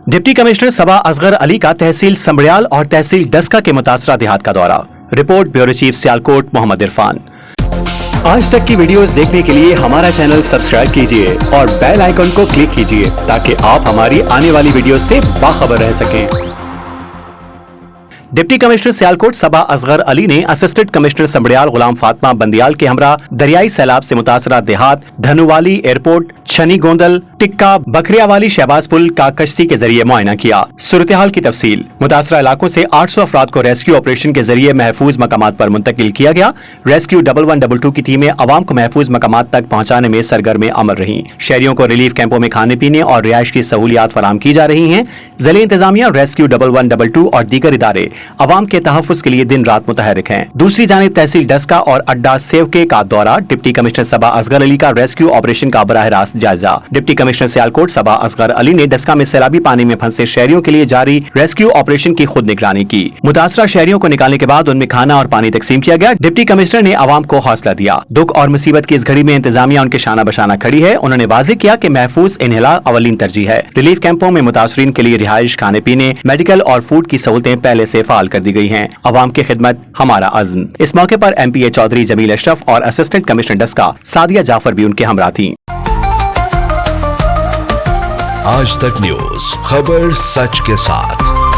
Deputy commissioner सबा असगर अली का तहसील समड़ियाल और तहसील डस्का के मुतासरा देहात का दौरा। Report bureau chief Sialkot Mohammad Irfan. आज तक की वीडियोस देखने के लिए हमारा चैनल सब्सक्राइब कीजिए और बेल आइकन को क्लिक कीजिए ताकि आप हमारी आने वाली वीडियोस से बाखबर रह सकें। डिप्टी कमिश्नर सियालकोट सबा असगर अली ने असिस्टेंट कमिश्नर समड़ियाल गुलाम फातिमा बंदियाल के हमरा दरियाई सैलाब से मुतासरा देहात धनुवाली एयरपोर्ट, छनी गोंदल, टिक्का, बकरियावाली शहबाज पुल का कश्ती के जरिए मुआयना किया। सूरत हाल की तफसील। मुतासरा इलाकों से 800 अफराद को रेस्क्यू ऑपरेशन के जरिए महफूज मकामात पर मुंतकिल किया गया। रेस्क्यू 1122 की टीमें अवाम को महफूज मकामात तक पहुँचाने में सरगर्म अमल रही। शहरियों को रिलीफ कैंपों में खाने पीने और रिहाइश की सहूलियात फराम की जा रही हैं। जिले इंतजामिया, रेस्क्यू 1122 और दीगर इदारे अवाम के तहफ़्फ़ुज़ के लिए दिन रात मुतहरिक हैं। दूसरी जानिब तहसील डस्का और अड्डा सेवके का दौरा। डिप्टी कमिश्नर सबा असगर अली का रेस्क्यू ऑपरेशन का बराह रास्त जायजा। डिप्टी कमिश्नर सियालकोट सबा असगर अली ने डस्का में सैलाबी पानी में फंसे शहरियों के लिए जारी रेस्क्यू ऑपरेशन की खुद निगरानी की। मुतासरा शहरियों को निकालने के बाद उनमें खाना और पानी तकसीम किया गया। डिप्टी कमिश्नर ने अवाम को हौसला दिया। दुख और मुसीबत की इस घड़ी में इंतजामिया उनके शाना बशाना खड़ी है। उन्होंने वाज़ेह किया कि महफूज इन्हिला अवलीन तरजीह है। रिलीफ कैंपों में मुतासरीन के लिए रिहाइश, खाने पीने, मेडिकल और फूड की सहूलतें पहले से फाल कर दी गई हैं। अवाम की खिदमत हमारा अज़्म। इस मौके पर MPA चौधरी जमील अशरफ और असिस्टेंट कमिश्नर डस्का सादिया जाफर भी उनके हमरा थीं। आज तक न्यूज़, खबर सच के साथ।